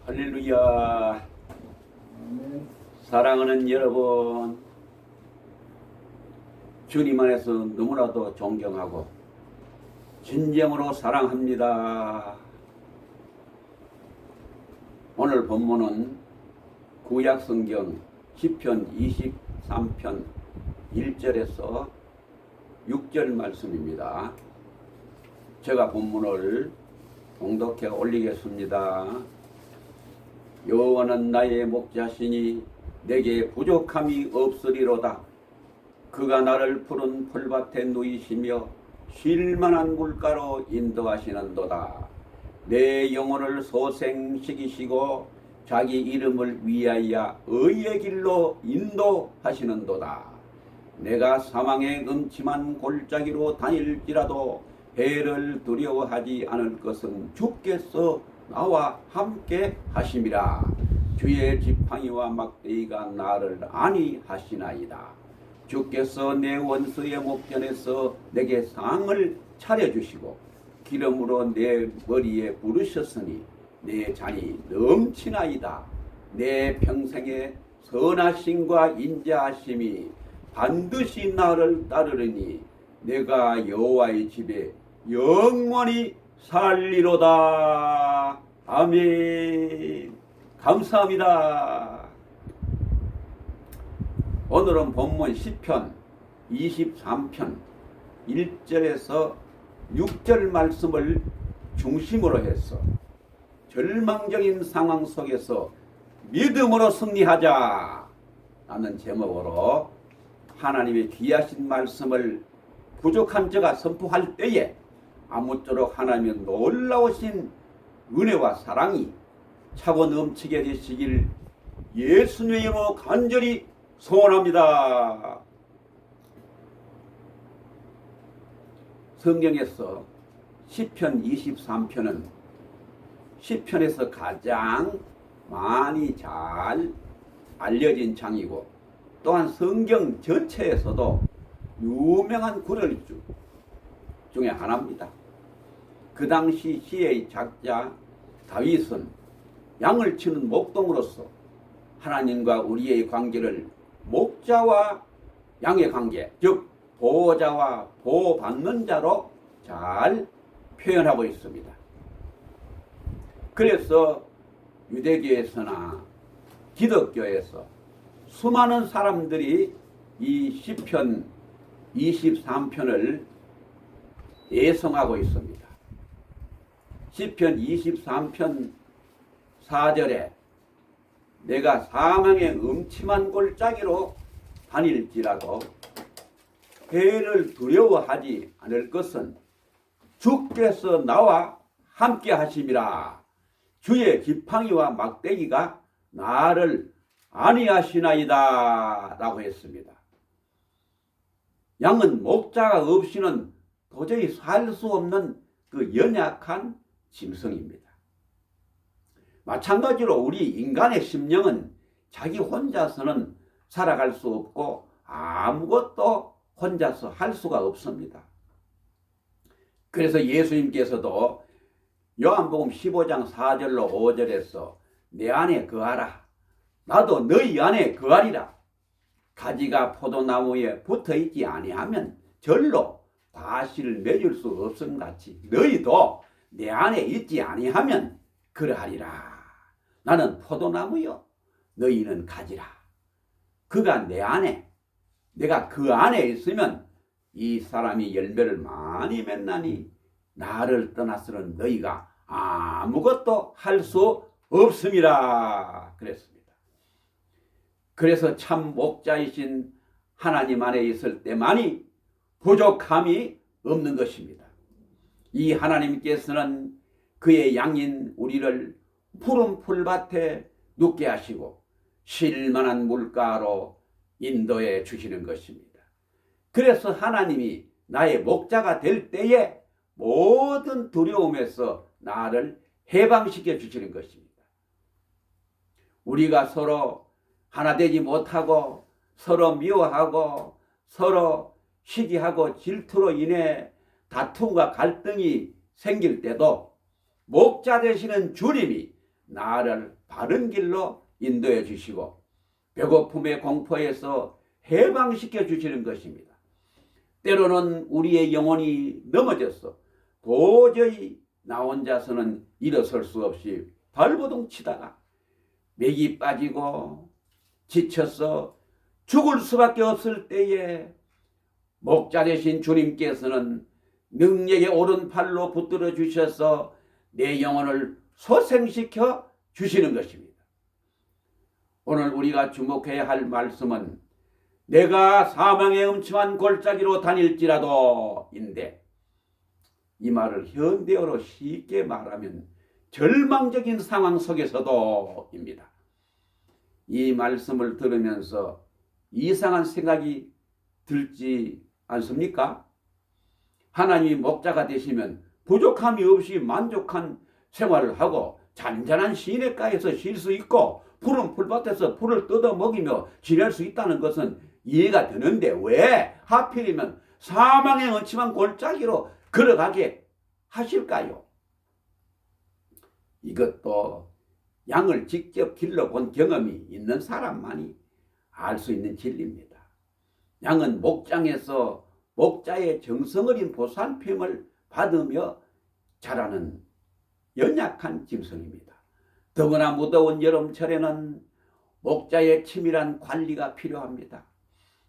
할렐루야. 사랑하는 여러분, 주님 안에서 너무나도 존경하고 진정으로 사랑합니다. 오늘 본문은 구약성경 시편 23편 1절에서 6절 말씀입니다. 제가 본문을 봉독해 올리겠습니다. 여호와는 나의 목자시니 내게 부족함이 없으리로다. 그가 나를 푸른 풀밭에 누이시며 쉴만한 물가로 인도하시는도다. 내 영혼을 소생시키시고 자기 이름을 위하여 의의 길로 인도하시는도다. 내가 사망의 음침한 골짜기로 다닐지라도 해를 두려워하지 않을 것은 주께서 나와 함께 하심이라. 주의 지팡이와 막대기가 나를 안위하시나이다. 주께서 내 원수의 목전에서 내게 상을 차려주시고 기름으로 내 머리에 부르셨으니 내 잔이 넘치나이다. 내 평생의 선하심과 인자하심이 반드시 나를 따르리니 내가 여호와의 집에 영원히 살리로다. 아멘. 감사합니다. 오늘은 본문 시편 23편 1절에서 6절 말씀을 중심으로 해서 절망적인 상황 속에서 믿음으로 승리하자 라는 제목으로 하나님의 귀하신 말씀을 부족한 자가 선포할 때에 아무쪼록 하나님의 놀라우신 은혜와 사랑이 차고 넘치게 되시길 예수님의 이름으로 간절히 소원합니다. 성경에서 시편 23편은 시편에서 가장 많이 잘 알려진 장이고 또한 성경 전체에서도 유명한 구절주 중에 하나입니다. 그 당시 시의 작자 다윗은 양을 치는 목동으로서 하나님과 우리의 관계를 목자와 양의 관계, 즉 보호자와 보호받는 자로 잘 표현하고 있습니다. 그래서 유대교에서나 기독교에서 수많은 사람들이 이 시편 23편을 애송하고 있습니다. 시편 23편 4절에 내가 사망의 음침한 골짜기로 다닐지라도 해를 두려워하지 않을 것은 주께서 나와 함께 하심이라. 주의 지팡이와 막대기가 나를 안위하시나이다 라고 했습니다. 양은 목자가 없이는 도저히 살 수 없는 그 연약한 짐승입니다. 마찬가지로 우리 인간의 심령은 자기 혼자서는 살아갈 수 없고 아무것도 혼자서 할 수가 없습니다. 그래서 예수님께서도 요한복음 15장 4절로 5절에서 내 안에 거하라. 나도 너희 안에 거하리라. 가지가 포도나무에 붙어있지 아니하면 절로 과실을 맺을 수 없음 같이 너희도 내 안에 있지 아니하면 그러하리라. 나는 포도나무요 너희는 가지라. 그가 내 안에 내가 그 안에 있으면 이 사람이 열매를 많이 맺나니 나를 떠나서는 너희가 아무것도 할 수 없음이라 그랬습니다. 그래서 참 목자이신 하나님 안에 있을 때만이 부족함이 없는 것입니다. 이 하나님께서는 그의 양인 우리를 푸른 풀밭에 눕게 하시고 쉴만한 물가로 인도해 주시는 것입니다. 그래서 하나님이 나의 목자가 될 때에 모든 두려움에서 나를 해방시켜 주시는 것입니다. 우리가 서로 하나 되지 못하고 서로 미워하고 서로 시기하고 질투로 인해 다툼과 갈등이 생길 때도 목자 되시는 주님이 나를 바른 길로 인도해 주시고 배고픔의 공포에서 해방시켜 주시는 것입니다. 때로는 우리의 영혼이 넘어져서 도저히 나 혼자서는 일어설 수 없이 발버둥 치다가 맥이 빠지고 지쳐서 죽을 수밖에 없을 때에 목자 되신 주님께서는 능력의 오른팔로 붙들어 주셔서 내 영혼을 소생시켜 주시는 것입니다. 오늘 우리가 주목해야 할 말씀은 내가 사망의 음침한 골짜기로 다닐지라도 인데, 이 말을 현대어로 쉽게 말하면 절망적인 상황 속에서도 입니다. 이 말씀을 들으면서 이상한 생각이 들지 않습니까? 하나님이 목자가 되시면 부족함이 없이 만족한 생활을 하고 잔잔한 시냇가에서 쉴 수 있고 푸른 풀밭에서 풀을 뜯어 먹이며 지낼 수 있다는 것은 이해가 되는데 왜 하필이면 사망의 음침한 골짜기로 걸어가게 하실까요? 이것도 양을 직접 길러본 경험이 있는 사람만이 알 수 있는 진리입니다. 양은 목장에서 목자의 정성어린 보살핌을 받으며 자라는 연약한 짐승입니다. 더구나 무더운 여름철에는 목자의 치밀한 관리가 필요합니다.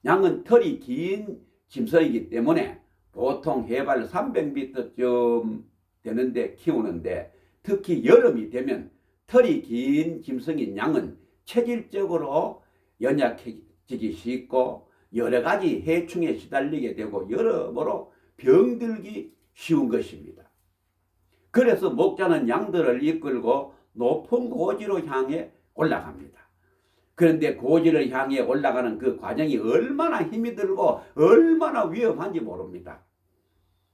양은 털이 긴 짐승이기 때문에 보통 해발 300m쯤 되는데 키우는데, 특히 여름이 되면 털이 긴 짐승인 양은 체질적으로 연약해지기 쉽고 여러 가지 해충에 시달리게 되고 여러모로 병들기 쉬운 것입니다. 그래서 목자는 양들을 이끌고 높은 고지로 향해 올라갑니다. 그런데 고지를 향해 올라가는 그 과정이 얼마나 힘이 들고 얼마나 위험한지 모릅니다.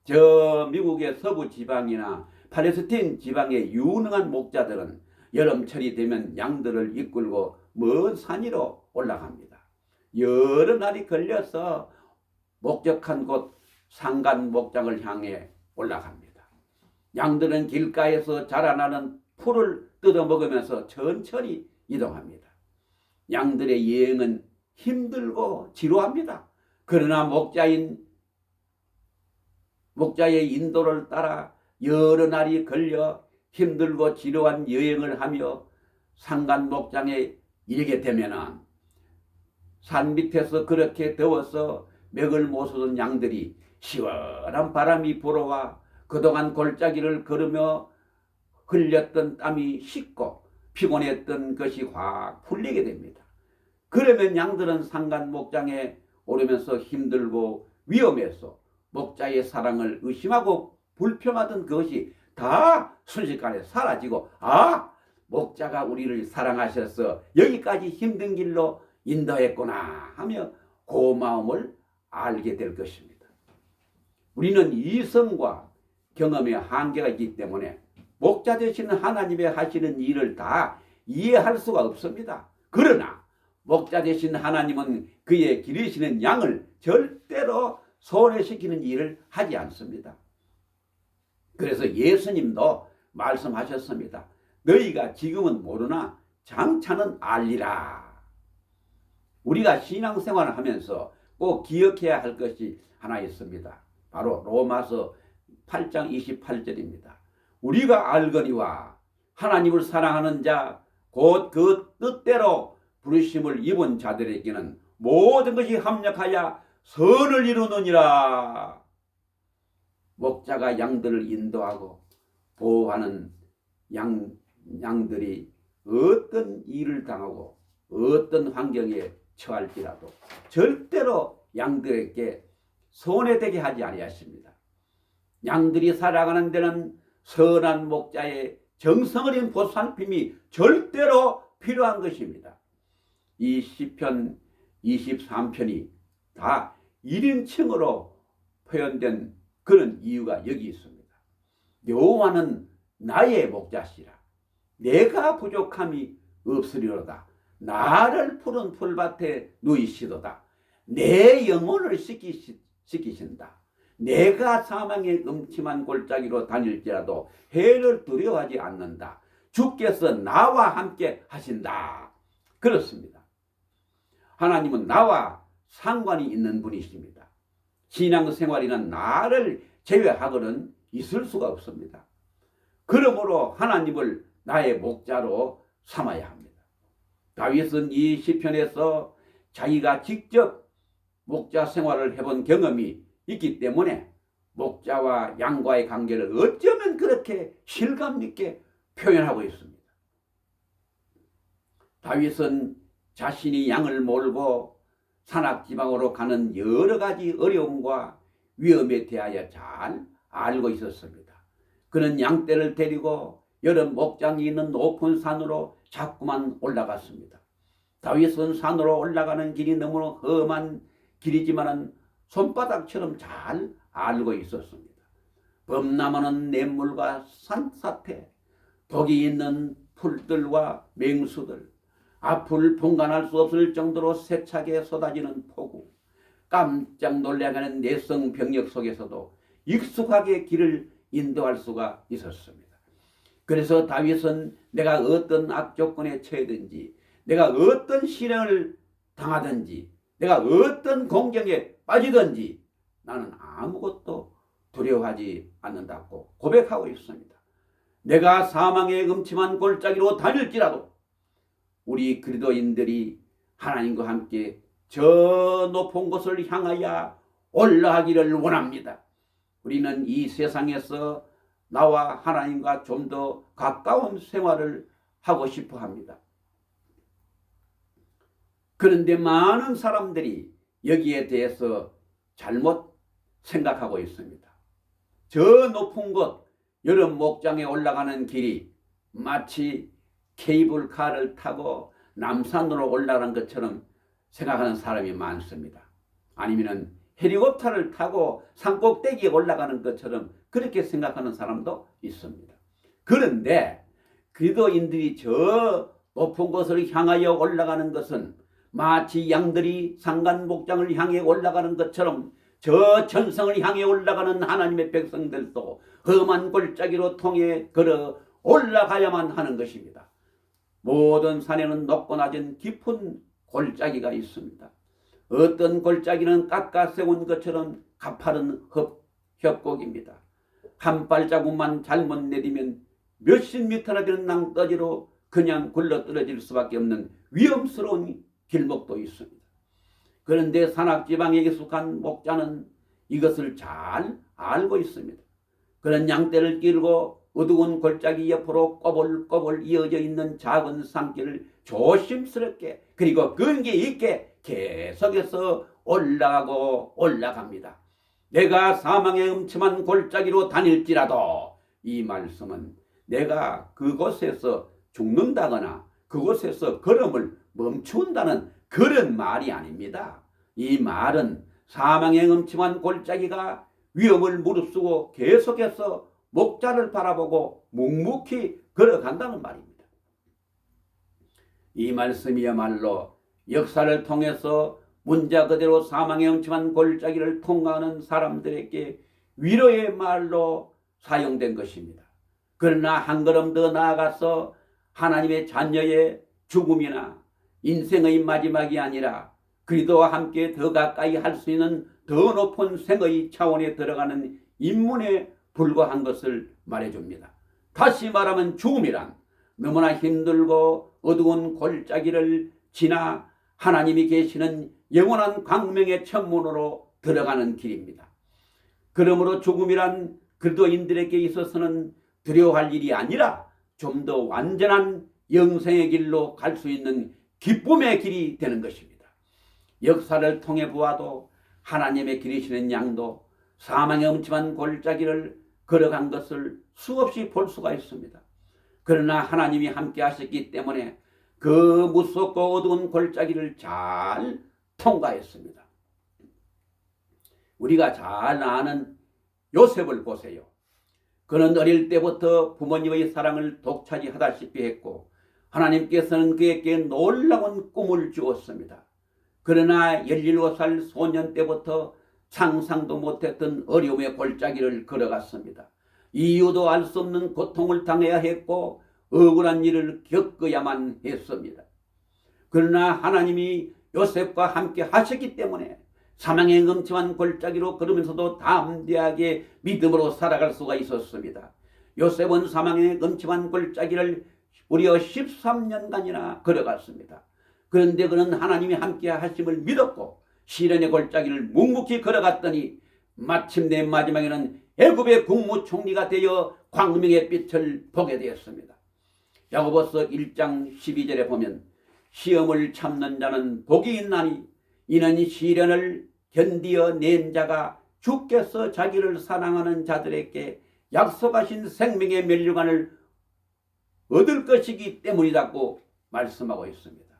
저 미국의 서부 지방이나 팔레스틴 지방의 유능한 목자들은 여름철이 되면 양들을 이끌고 먼 산 위로 올라갑니다. 여러 날이 걸려서 목적한 곳 산간 목장을 향해 올라갑니다. 양들은 길가에서 자라나는 풀을 뜯어먹으면서 천천히 이동합니다. 양들의 여행은 힘들고 지루합니다. 그러나 목자의 인도를 따라 여러 날이 걸려 힘들고 지루한 여행을 하며 산간 목장에 이르게 되면은 산 밑에서 그렇게 더워서 맥을 못 쏘던 양들이 시원한 바람이 불어와 그동안 골짜기를 걸으며 흘렸던 땀이 식고 피곤했던 것이 확 풀리게 됩니다. 그러면 양들은 산간 목장에 오르면서 힘들고 위험해서 목자의 사랑을 의심하고 불평하던 그것이 다 순식간에 사라지고, 아, 목자가 우리를 사랑하셔서 여기까지 힘든 길로 인도했구나 하며 고마움을 알게 될 것입니다. 우리는 이성과 경험의 한계가 있기 때문에 목자 되시는 하나님의 하시는 일을 다 이해할 수가 없습니다. 그러나 목자 되신 하나님은 그의 기르시는 양을 절대로 손해시키는 일을 하지 않습니다. 그래서 예수님도 말씀하셨습니다. 너희가 지금은 모르나 장차는 알리라. 우리가 신앙생활을 하면서 꼭 기억해야 할 것이 하나 있습니다. 바로 로마서 8장 28절입니다. 우리가 알거니와 하나님을 사랑하는 자 곧 그 뜻대로 부르심을 입은 자들에게는 모든 것이 합력하여 선을 이루느니라. 목자가 양들을 인도하고 보호하는 양들이 어떤 일을 당하고 어떤 환경에 처할지라도 절대로 양들에게 손해되게 하지 아니하십니다. 양들이 살아가는 데는 선한 목자의 정성어린 보살핌이 절대로 필요한 것입니다. 이 시편 23편이 다 1인칭으로 표현된 그런 이유가 여기 있습니다. 여호와는 나의 목자시라. 내가 부족함이 없으리로다. 나를 푸른 풀밭에 누이시도다. 내 영혼을 씻기신다. 내가 사망의 음침한 골짜기로 다닐지라도 해를 두려워하지 않는다. 주께서 나와 함께 하신다. 그렇습니다. 하나님은 나와 상관이 있는 분이십니다. 신앙생활이란 나를 제외하고는 있을 수가 없습니다. 그러므로 하나님을 나의 목자로 삼아야 합니다. 다윗은 이 시편에서 자기가 직접 목자 생활을 해본 경험이 있기 때문에 목자와 양과의 관계를 어쩌면 그렇게 실감 있게 표현하고 있습니다. 다윗은 자신이 양을 몰고 산악지방으로 가는 여러 가지 어려움과 위험에 대하여 잘 알고 있었습니다. 그는 양떼를 데리고 여러 목장이 있는 높은 산으로 자꾸만 올라갔습니다. 다윗은 산으로 올라가는 길이 너무 험한 길이지만 손바닥처럼 잘 알고 있었습니다. 범람하는 냇물과 산사태, 독이 있는 풀들과 맹수들, 앞을 분간할 수 없을 정도로 세차게 쏟아지는 폭우, 깜짝 놀라게 하는 내성 병력 속에서도 익숙하게 길을 인도할 수가 있었습니다. 그래서 다윗은 내가 어떤 악조건에 처해든지, 내가 어떤 실행을 당하든지, 내가 어떤 공경에 빠지든지 나는 아무것도 두려워하지 않는다고 고백하고 있습니다. 내가 사망의 음침한 골짜기로 다닐지라도 우리 그리스도인들이 하나님과 함께 저 높은 곳을 향하여 올라가기를 원합니다. 우리는 이 세상에서 나와 하나님과 좀 더 가까운 생활을 하고 싶어 합니다. 그런데 많은 사람들이 여기에 대해서 잘못 생각하고 있습니다. 저 높은 곳, 여러 목장에 올라가는 길이 마치 케이블카를 타고 남산으로 올라가는 것처럼 생각하는 사람이 많습니다. 아니면 헬리콥터를 타고 산꼭대기에 올라가는 것처럼 그렇게 생각하는 사람도 있습니다. 그런데 그리스도인들이 저 높은 곳을 향하여 올라가는 것은 마치 양들이 산간 목장을 향해 올라가는 것처럼 저 천성을 향해 올라가는 하나님의 백성들도 험한 골짜기로 통해 걸어 올라가야만 하는 것입니다. 모든 산에는 높고 낮은 깊은 골짜기가 있습니다. 어떤 골짜기는 깎아 세운 것처럼 가파른 협곡입니다. 한 발자국만 잘못 내디면 몇십 미터나 되는 낭떠지로 그냥 굴러 떨어질 수밖에 없는 위험스러운 길목도 있습니다. 그런데 산악지방에 익숙한 목자는 이것을 잘 알고 있습니다. 그런 양떼를 끌고 어두운 골짜기 옆으로 꼬불꼬불 이어져 있는 작은 산길을 조심스럽게 그리고 근기 있게 계속해서 올라갑니다. 내가 사망의 음침한 골짜기로 다닐지라도, 이 말씀은 내가 그곳에서 죽는다거나 그곳에서 걸음을 멈춘다는 그런 말이 아닙니다. 이 말은 사망의 음침한 골짜기가 위험을 무릅쓰고 계속해서 목자를 바라보고 묵묵히 걸어간다는 말입니다. 이 말씀이야말로 역사를 통해서 문자 그대로 사망의 음침한 골짜기를 통과하는 사람들에게 위로의 말로 사용된 것입니다. 그러나 한 걸음 더 나아가서 하나님의 자녀의 죽음이나 인생의 마지막이 아니라 그리스도와 함께 더 가까이 할 수 있는 더 높은 생의 차원에 들어가는 입문에 불과한 것을 말해줍니다. 다시 말하면 죽음이란 너무나 힘들고 어두운 골짜기를 지나 하나님이 계시는 영원한 광명의 천문으로 들어가는 길입니다. 그러므로 죽음이란 그리스도인들에게 있어서는 두려워할 일이 아니라 좀 더 완전한 영생의 길로 갈 수 있는 기쁨의 길이 되는 것입니다. 역사를 통해 보아도 하나님의 길이시는 양도 사망의 음침한 골짜기를 걸어간 것을 수없이 볼 수가 있습니다. 그러나 하나님이 함께 하셨기 때문에 그 무섭고 어두운 골짜기를 잘 통과했습니다. 우리가 잘 아는 요셉을 보세요. 그는 어릴 때부터 부모님의 사랑을 독차지하다시피 했고 하나님께서는 그에게 놀라운 꿈을 주었습니다. 그러나 17살 소년 때부터 상상도 못했던 어려움의 골짜기를 걸어갔습니다. 이유도 알 수 없는 고통을 당해야 했고 억울한 일을 겪어야만 했습니다. 그러나 하나님이 요셉과 함께 하셨기 때문에 사망의 음침한 골짜기로 걸으면서도 담대하게 믿음으로 살아갈 수가 있었습니다. 요셉은 사망의 음침한 골짜기를 무려 13년간이나 걸어갔습니다. 그런데 그는 하나님이 함께 하심을 믿었고 시련의 골짜기를 묵묵히 걸어갔더니 마침내 마지막에는 애굽의 국무총리가 되어 광명의 빛을 보게 되었습니다. 야고보서 1장 12절에 보면 시험을 참는 자는 복이 있나니 이는 시련을 견디어 낸 자가 주께서 자기를 사랑하는 자들에게 약속하신 생명의 면류관을 얻을 것이기 때문이라고 말씀하고 있습니다.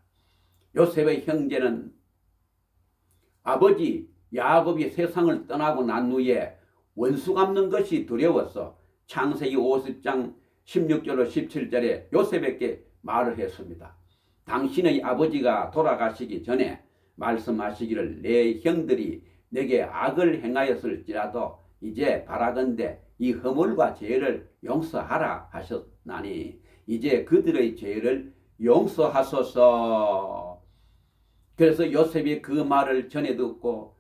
요셉의 형제는 아버지 야곱이 세상을 떠나고 난 후에 원수 갚는 것이 두려워서 창세기 50장 16절로 17절에 요셉에게 말을 했습니다. 당신의 아버지가 돌아가시기 전에 말씀하시기를 내 형들이 내게 악을 행하였을지라도 이제 바라건대 이 허물과 죄를 용서하라 하셨나니 이제 그들의 죄를 용서하소서. 그래서 요셉이 그 말을 전해 듣고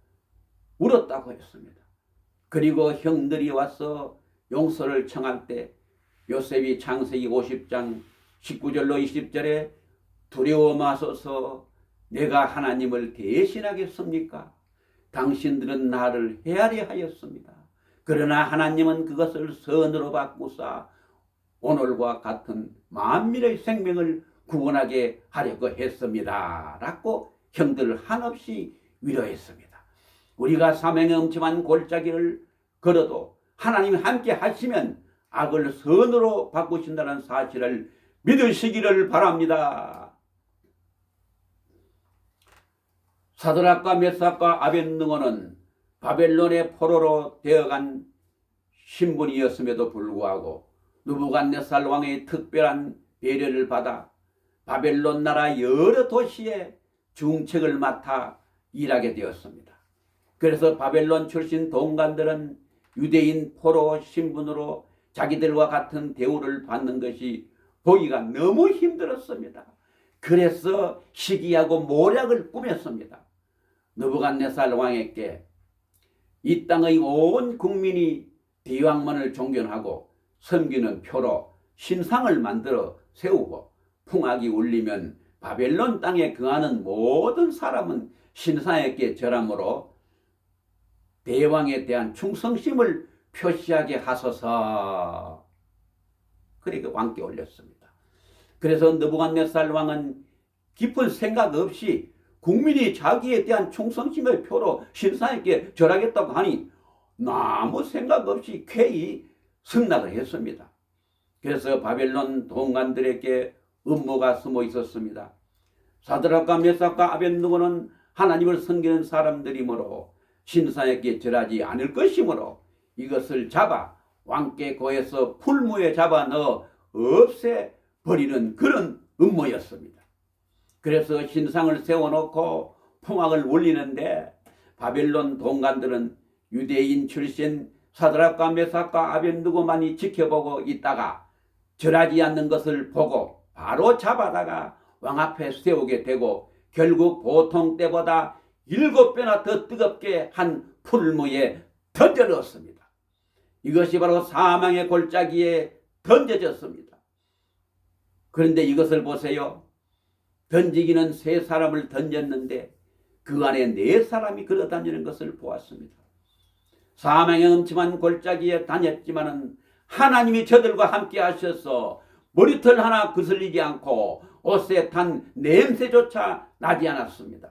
울었다고 했습니다. 그리고 형들이 와서 용서를 청할 때 요셉이 창세기 50장 19절로 20절에 두려워 마소서 내가 하나님을 대신하겠습니까? 당신들은 나를 헤아려 하였습니다. 그러나 하나님은 그것을 선으로 바꾸사 오늘과 같은 만민의 생명을 구원하게 하려고 했습니다. 라고 형들을 한없이 위로했습니다. 우리가 사명의 음침한 골짜기를 걸어도 하나님이 함께 하시면 악을 선으로 바꾸신다는 사실을 믿으시기를 바랍니다. 사드락과 메삭과 아벳느고는 바벨론의 포로로 되어간 신분이었음에도 불구하고 느부갓네살 왕의 특별한 배려를 받아 바벨론 나라 여러 도시에 중책을 맡아 일하게 되었습니다. 그래서 바벨론 출신 동관들은 유대인 포로 신분으로 자기들과 같은 대우를 받는 것이 보기가 너무 힘들었습니다. 그래서 시기하고 모략을 꾸몄습니다. 느부갓네살 왕에게 이 땅의 온 국민이 대왕만을 존경하고 섬기는 표로 신상을 만들어 세우고 풍악이 울리면 바벨론 땅에 거하는 모든 사람은 신상에게 절함으로 대왕에 대한 충성심을 표시하게 하소서. 그렇게 왕께 올렸습니다. 그래서 느부갓네살 왕은 깊은 생각 없이 국민이 자기에 대한 충성심의 표로 신상에게 절하겠다고 하니 아무 생각 없이 쾌히 승낙을 했습니다. 그래서 바벨론 동관들에게 음모가 숨어 있었습니다. 사드락과 메삭과 아벳느고는 하나님을 섬기는 사람들이므로 신상에게 절하지 않을 것이므로 이것을 잡아 왕께 고해서 풀무에 잡아 넣어 없애버리는 그런 음모였습니다. 그래서 신상을 세워놓고 풍악을 울리는데 바벨론 동관들은 유대인 출신 사드락과 메삭과 아벳느고만이 지켜보고 있다가 절하지 않는 것을 보고 바로 잡아다가 왕 앞에 세우게 되고 결국 보통 때보다 7배나 더 뜨겁게 한 풀무에 던져 넣었습니다. 이것이 바로 사망의 골짜기에 던져졌습니다. 그런데 이것을 보세요. 던지기는 3사람을 던졌는데 그 안에 4사람이 걸어다니는 것을 보았습니다. 사망의 음침한 골짜기에 다녔지만은 하나님이 저들과 함께 하셔서 머리털 하나 거슬리지 않고 옷에 탄 냄새조차 나지 않았습니다.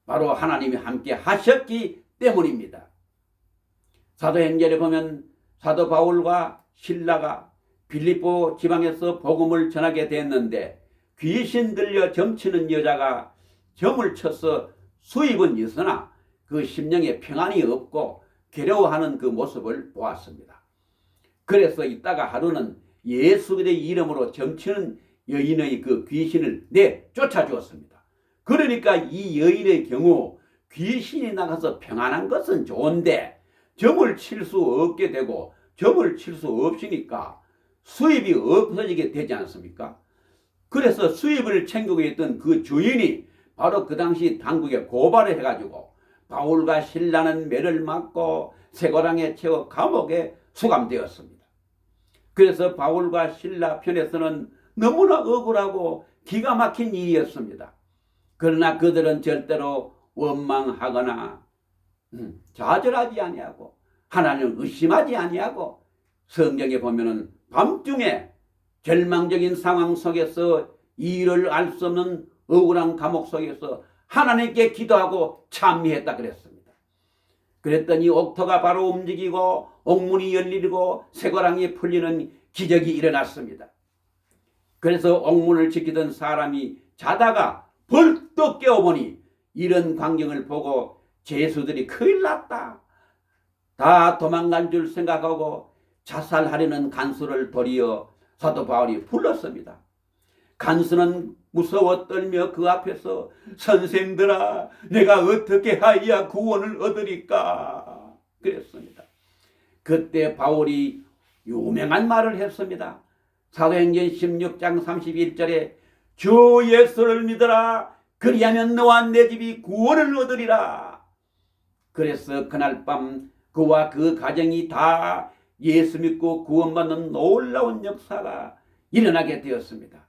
바로 하나님이 함께 하셨기 때문입니다. 사도행전에 보면 사도 바울과 실라가 빌립보 지방에서 복음을 전하게 됐는데 귀신 들려 점치는 여자가 점을 쳐서 수입은 있으나 그 심령에 평안이 없고 괴로워하는 그 모습을 보았습니다. 그래서 이따가 하루는 예수 그리스도의 이름으로 점치는 여인의 그 귀신을 내쫓아주었습니다. 그러니까 이 여인의 경우 귀신이 나가서 평안한 것은 좋은데 점을 칠 수 없게 되고 점을 칠 수 없으니까 수입이 없어지게 되지 않습니까? 그래서 수입을 챙기고 있던 그 주인이 바로 그 당시 당국에 고발을 해가지고 바울과 실라는 매를 맞고 쇠고랑에 채워 감옥에 수감되었습니다. 그래서 바울과 실라 편에서는 너무나 억울하고 기가 막힌 일이었습니다. 그러나 그들은 절대로 원망하거나 좌절하지 아니하고 하나님을 의심하지 아니하고 성경에 보면은 밤중에 절망적인 상황 속에서 이유를 알 수 없는 억울한 감옥 속에서 하나님께 기도하고 찬미했다 그랬습니다. 그랬더니 옥토가 바로 움직이고 옥문이 열리고 쇠고랑이 풀리는 기적이 일어났습니다. 그래서 옥문을 지키던 사람이 자다가 벌떡 깨어보니 이런 광경을 보고 죄수들이 큰일 났다, 다 도망간 줄 생각하고 자살하려는 간수를 도리어 사도 바울이 불렀습니다. 간수는 무서워 떨며 그 앞에서 선생들아, 내가 어떻게 하여야 구원을 얻으리까 그랬습니다. 그때 바울이 유명한 말을 했습니다. 사도행전 16장 31절에 주 예수를 믿어라, 그리하면 너와 내 집이 구원을 얻으리라. 그래서 그날 밤 그와 그 가정이 다 예수 믿고 구원받는 놀라운 역사가 일어나게 되었습니다.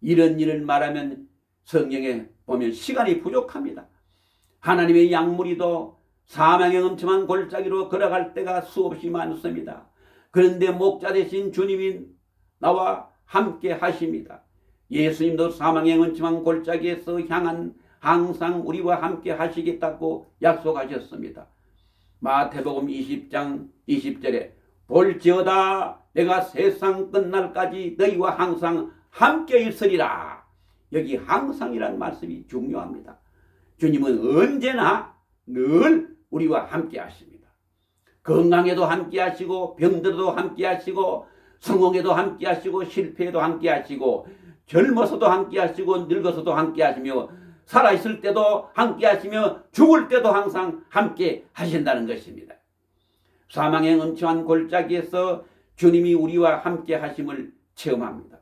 이런 일을 말하면 성경에 보면 시간이 부족합니다. 하나님의 양무리도 사망의 엄청난 골짜기로 걸어갈 때가 수없이 많습니다. 그런데 목자 되신 주님이 나와 함께 하십니다. 예수님도 사망의 엄청난 골짜기에서 향한 항상 우리와 함께 하시겠다고 약속하셨습니다. 마태복음 20장 20절에 볼지어다 내가 세상 끝날까지 너희와 항상 함께 있으리라. 여기 항상이란 말씀이 중요합니다. 주님은 언제나 늘 우리와 함께 하십니다. 건강에도 함께 하시고 병들어도 함께 하시고 성공에도 함께 하시고 실패에도 함께 하시고 젊어서도 함께 하시고 늙어서도 함께 하시며 살아있을 때도 함께 하시며 죽을 때도 항상 함께 하신다는 것입니다. 사망의 엄청난 골짜기에서 주님이 우리와 함께 하심을 체험합니다.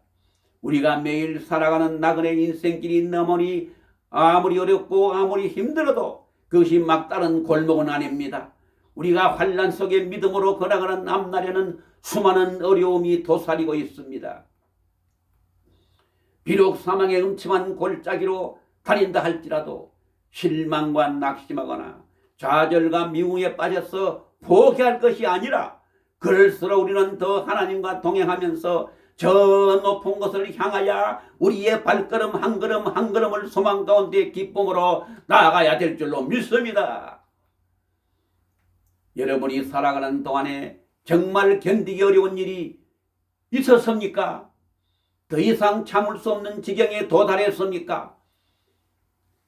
우리가 매일 살아가는 나그네 인생길이 너무니 아무리 어렵고 아무리 힘들어도 그것이 막다른 골목은 아닙니다. 우리가 환난 속에 믿음으로 걸어가는 앞날에는 수많은 어려움이 도사리고 있습니다. 비록 사망의 음침한 골짜기로 다닌다 할지라도 실망과 낙심하거나 좌절과 미움에 빠져서 포기할 것이 아니라 그럴수록 우리는 더 하나님과 동행하면서 저 높은 곳을 향하여 우리의 발걸음 한 걸음 한 걸음을 소망 가운데 기쁨으로 나아가야 될 줄로 믿습니다. 여러분이 살아가는 동안에 정말 견디기 어려운 일이 있었습니까? 더 이상 참을 수 없는 지경에 도달했습니까?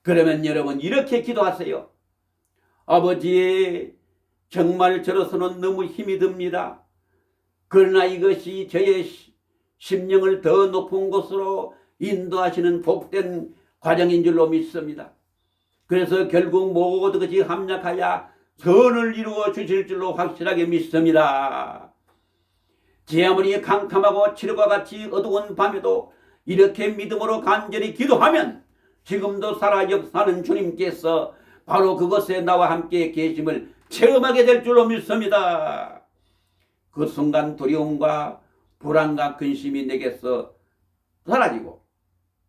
그러면 여러분 이렇게 기도하세요. 아버지, 정말 저로서는 너무 힘이 듭니다. 그러나 이것이 저의 심령을 더 높은 곳으로 인도하시는 복된 과정인 줄로 믿습니다. 그래서 결국 모든 것이 합력하여 선을 이루어 주실 줄로 확실하게 믿습니다. 제 아무리 캄캄하고 칠흑과 같이 어두운 밤에도 이렇게 믿음으로 간절히 기도하면 지금도 살아 역사하는 주님께서 바로 그것에 나와 함께 계심을 체험하게 될 줄로 믿습니다. 그 순간 두려움과 불안과 근심이 내게서 사라지고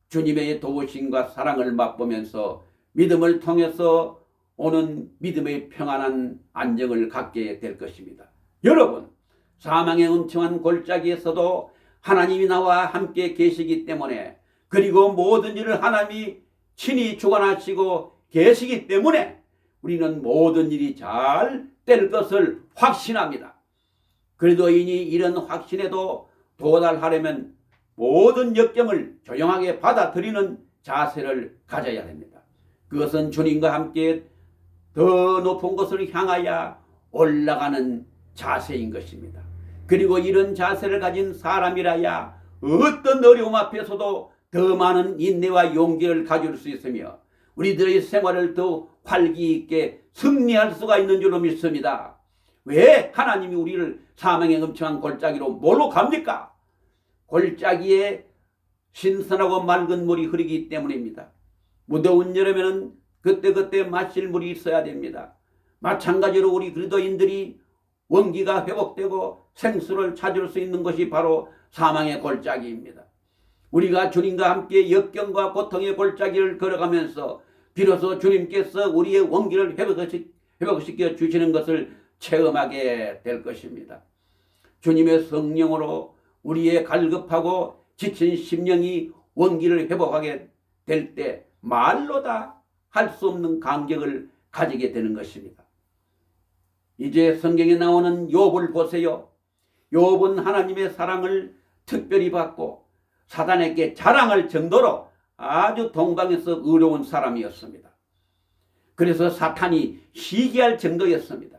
주님의 도우심과 사랑을 맛보면서 믿음을 통해서 오는 믿음의 평안한 안정을 갖게 될 것입니다. 여러분, 사망의 엄청난 골짜기에서도 하나님이 나와 함께 계시기 때문에, 그리고 모든 일을 하나님이 친히 주관하시고 계시기 때문에 우리는 모든 일이 잘 될 것을 확신합니다. 그래도 이니 이런 확신에도 도달하려면 모든 역경을 조용하게 받아들이는 자세를 가져야 됩니다. 그것은 주님과 함께 더 높은 곳을 향하여 올라가는 자세인 것입니다. 그리고 이런 자세를 가진 사람이라야 어떤 어려움 앞에서도 더 많은 인내와 용기를 가질 수 있으며 우리들의 생활을 더 활기 있게 승리할 수가 있는 줄로 믿습니다. 왜 하나님이 우리를 사망의 엄청난 골짜기로 몰고 갑니까? 골짜기에 신선하고 맑은 물이 흐르기 때문입니다. 무더운 여름에는 그때그때 마실 물이 있어야 됩니다. 마찬가지로 우리 그리스도인들이 원기가 회복되고 생수를 찾을 수 있는 것이 바로 사망의 골짜기입니다. 우리가 주님과 함께 역경과 고통의 골짜기를 걸어가면서 비로소 주님께서 우리의 원기를 회복시켜 주시는 것을 체험하게 될 것입니다. 주님의 성령으로 우리의 갈급하고 지친 심령이 원기를 회복하게 될 때 말로 다 할 수 없는 감격을 가지게 되는 것입니다. 이제 성경에 나오는 욥을 보세요. 욥은 하나님의 사랑을 특별히 받고 사단에게 자랑할 정도로 아주 동방에서 의로운 사람이었습니다. 그래서 사탄이 시기할 정도였습니다.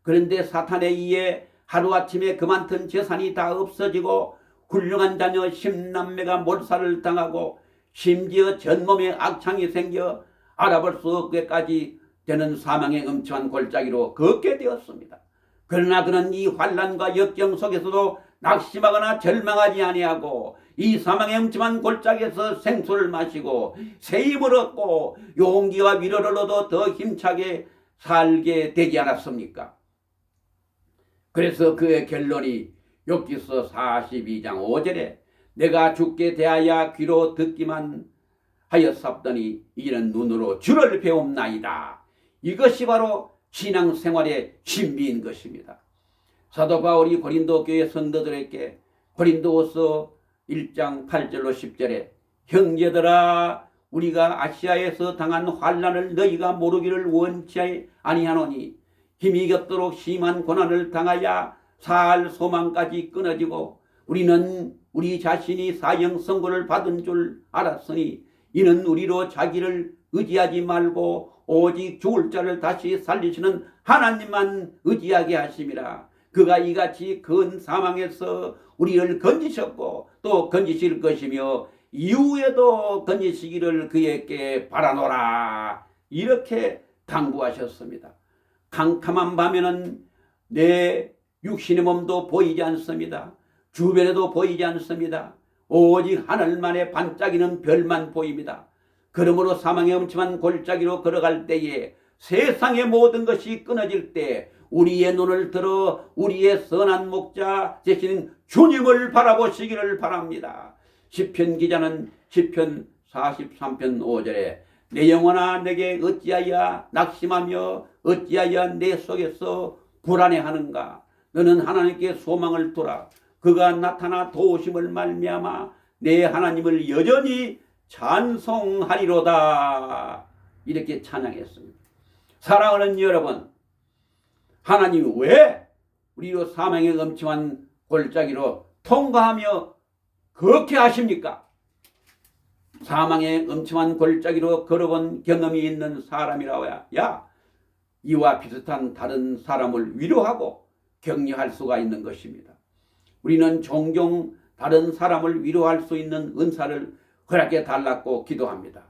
그런데 사탄에 의해 하루아침에 그 많던 재산이 다 없어지고 훌륭한 자녀 10남매가 몰살을 당하고 심지어 전몸에 악창이 생겨 알아볼 수 없게까지 되는 사망의 엄청난 골짜기로 걷게 되었습니다. 그러나 그는 이 환난과 역경 속에서도 낙심하거나 절망하지 아니하고 이 사망의 엄청난 골짜기에서 생수를 마시고 새 힘을 얻고 용기와 위로를 얻어 더 힘차게 살게 되지 않았습니까? 그래서 그의 결론이 욥기서 42장 5절에 내가 주께 대하여 귀로 듣기만 하였사더니 이는 눈으로 주를 배움나이다. 이것이 바로 신앙생활의 신비인 것입니다. 사도 바울이 고린도 교회 성도들에게 고린도후서 1장 8절로 10절에 형제들아 우리가 아시아에서 당한 환난을 너희가 모르기를 원치 아니하노니 힘이 겹도록 심한 고난을 당하여 살 소망까지 끊어지고 우리는 우리 자신이 사형 선고를 받은 줄 알았으니 이는 우리로 자기를 의지하지 말고 오직 죽을 자를 다시 살리시는 하나님만 의지하게 하심이라. 그가 이같이 근 사망에서 우리를 건지셨고 또 건지실 것이며 이후에도 건지시기를 그에게 바라노라. 이렇게 당부하셨습니다. 캄캄한 밤에는 내 육신의 몸도 보이지 않습니다. 주변에도 보이지 않습니다. 오직 하늘만의 반짝이는 별만 보입니다. 그러므로 사망의 엄침한 골짜기로 걸어갈 때에 세상의 모든 것이 끊어질 때 우리의 눈을 들어 우리의 선한 목자 되신 주님을 바라보시기를 바랍니다. 시편 기자는 시편 43편 5절에 내 영혼아 내게 어찌하여 낙심하며 어찌하여 내 속에서 불안해하는가. 너는 하나님께 소망을 두라. 그가 나타나 도우심을 말미암아 내 하나님을 여전히 찬송하리로다. 이렇게 찬양했습니다. 사랑하는 여러분, 하나님이 왜 우리로 사망의 엄청난 골짜기로 통과하며 그렇게 하십니까? 사망의 엄청난 골짜기로 걸어본 경험이 있는 사람이라야 이와 비슷한 다른 사람을 위로하고 격려할 수가 있는 것입니다. 우리는 종종 다른 사람을 위로할 수 있는 은사를 허락해 달라고 기도합니다.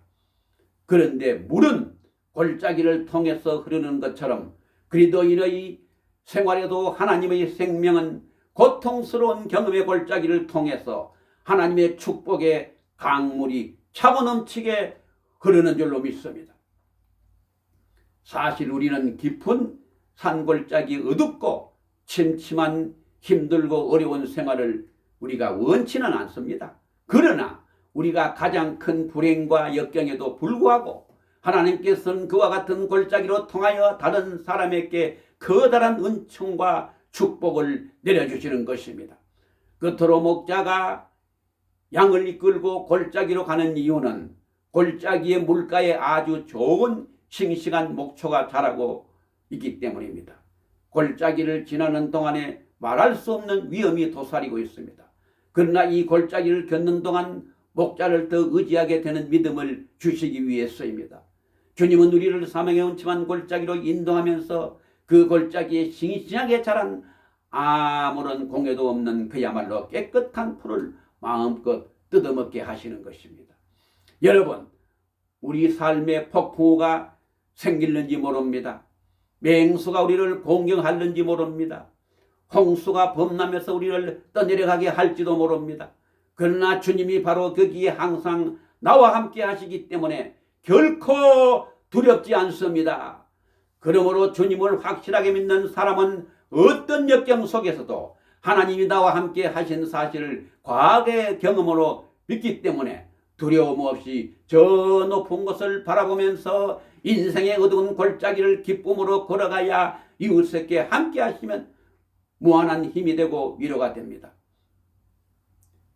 그런데 물은 골짜기를 통해서 흐르는 것처럼 그리스도인의 생활에도 하나님의 생명은 고통스러운 경험의 골짜기를 통해서 하나님의 축복의 강물이 차고 넘치게 흐르는 줄로 믿습니다. 사실 우리는 깊은 산골짜기 어둡고 침침한 힘들고 어려운 생활을 우리가 원치는 않습니다. 그러나 우리가 가장 큰 불행과 역경에도 불구하고 하나님께서는 그와 같은 골짜기로 통하여 다른 사람에게 커다란 은총과 축복을 내려주시는 것입니다. 그토록 목자가 양을 이끌고 골짜기로 가는 이유는 골짜기의 물가에 아주 좋은 싱싱한 목초가 자라고 있기 때문입니다. 골짜기를 지나는 동안에 말할 수 없는 위험이 도사리고 있습니다. 그러나 이 골짜기를 걷는 동안 목자를 더 의지하게 되는 믿음을 주시기 위해서입니다. 주님은 우리를 사망의 음침한 골짜기로 인도하면서 그 골짜기에 싱싱하게 자란 아무런 공해도 없는 그야말로 깨끗한 풀을 마음껏 뜯어먹게 하시는 것입니다. 여러분, 우리 삶에 폭풍우가 생길는지 모릅니다. 맹수가 우리를 공경하는지 모릅니다. 홍수가 범람해서 우리를 떠내려가게 할지도 모릅니다. 그러나 주님이 바로 거기에 항상 나와 함께 하시기 때문에 결코 두렵지 않습니다. 그러므로 주님을 확실하게 믿는 사람은 어떤 역경 속에서도 하나님이 나와 함께 하신 사실을 과거의 경험으로 믿기 때문에 두려움 없이 저 높은 곳을 바라보면서 인생의 어두운 골짜기를 기쁨으로 걸어가야 이웃에게 함께 하시면 무한한 힘이 되고 위로가 됩니다.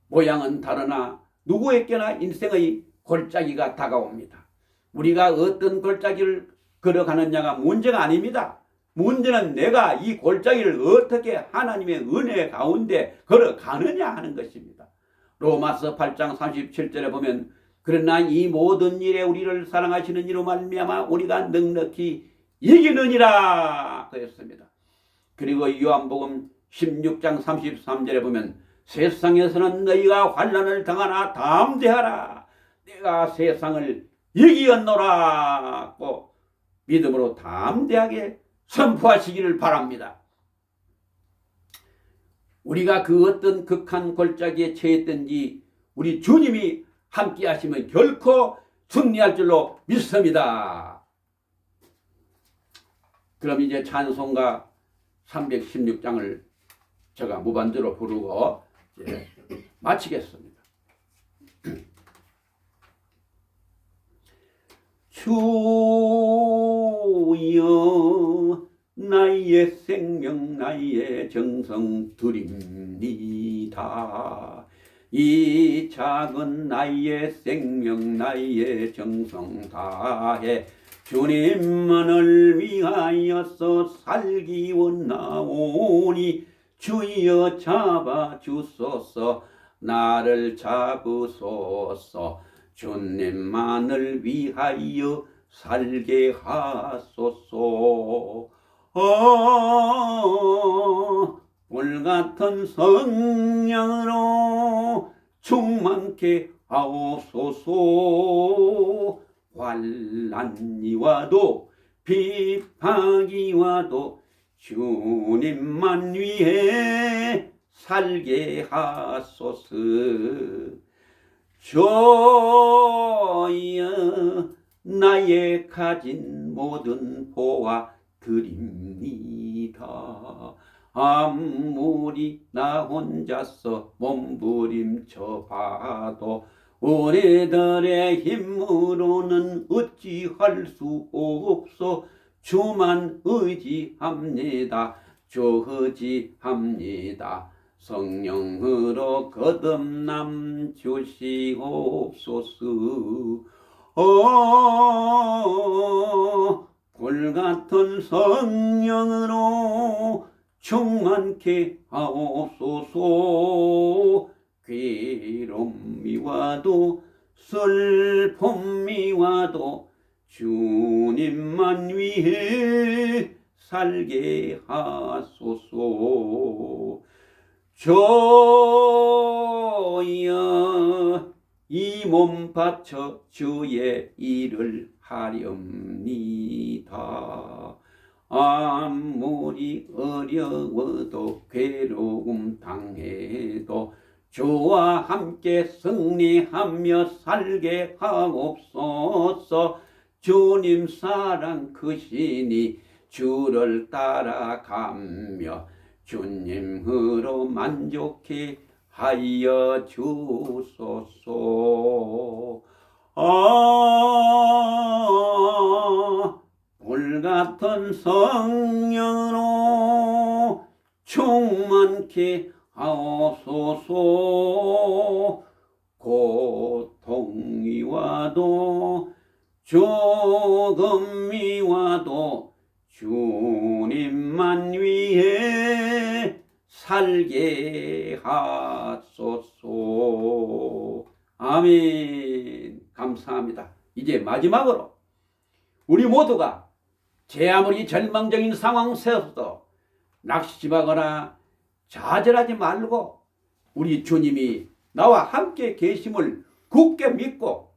모양은 다르나 누구에게나 인생의 골짜기가 다가옵니다. 우리가 어떤 골짜기를 걸어가느냐가 문제가 아닙니다. 문제는 내가 이 골짜기를 어떻게 하나님의 은혜 가운데 걸어가느냐 하는 것입니다. 로마서 8장 37절에 보면 그러나 이 모든 일에 우리를 사랑하시는 이로 말미암아 우리가 넉넉히 이기느니라 그랬습니다. 그리고 요한복음 16장 33절에 보면 세상에서는 너희가 환난을 당하나 담대하라 내가 세상을 이기었노라고 믿음으로 담대하게 선포하시기를 바랍니다. 우리가 그 어떤 극한 골짜기에 처했든지 우리 주님이 함께 하시면 결코 승리할 줄로 믿습니다. 그럼 이제 찬송가 316장을 제가 무반주로 부르고 이제 마치겠습니다. 주여 나의 생명 나의 정성 드립니다. 이 작은 나의 생명 나의 정성 다해 주님만을 위하여서 살기 원나오니 주여 잡아주소서 나를 잡으소서 주님만을 위하여 살게 하소서. 불같은 성령으로 충만케 하옵소서. 환난이 와도 비판이 와도 주님만 위해 살게 하소서. 주여 나의 가진 모든 보화 드립니다. 아무리 나 혼자서 몸부림쳐 봐도 우리들의 힘으로는 어찌할 수 없어. 주만 의지합니다. 주 의지합니다. 성령으로 거듭남 주시옵소서. 불같은 성령으로 충만케 하옵소서. 괴로움이 와도 슬픔이 와도 주님만 위해 살게 하소서. 주여 이 몸 바쳐 주의 일을 하렵니다. 아무리 어려워도 괴로움 당해도 주와 함께 승리하며 살게 하옵소서. 주님 사랑 크시니 주를 따라가며 주님으로 만족해 하여 주소서. 불같은 성령으로 충만케 하옵소서. 고통이 와도 죽음이 와도 주님만 위해 살게 하소서. 아멘. 감사합니다. 이제 마지막으로 우리 모두가 제 아무리 절망적인 상황 속에서도 낙심하거나 좌절하지 말고 우리 주님이 나와 함께 계심을 굳게 믿고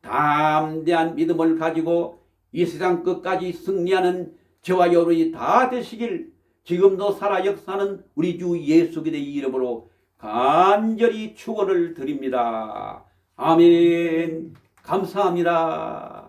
담대한 믿음을 가지고 이 세상 끝까지 승리하는 저와 여러분이 다 되시길 지금도 살아 역사하는 우리 주 예수 그리스도의 이름으로 간절히 축원을 드립니다. 아멘. 감사합니다.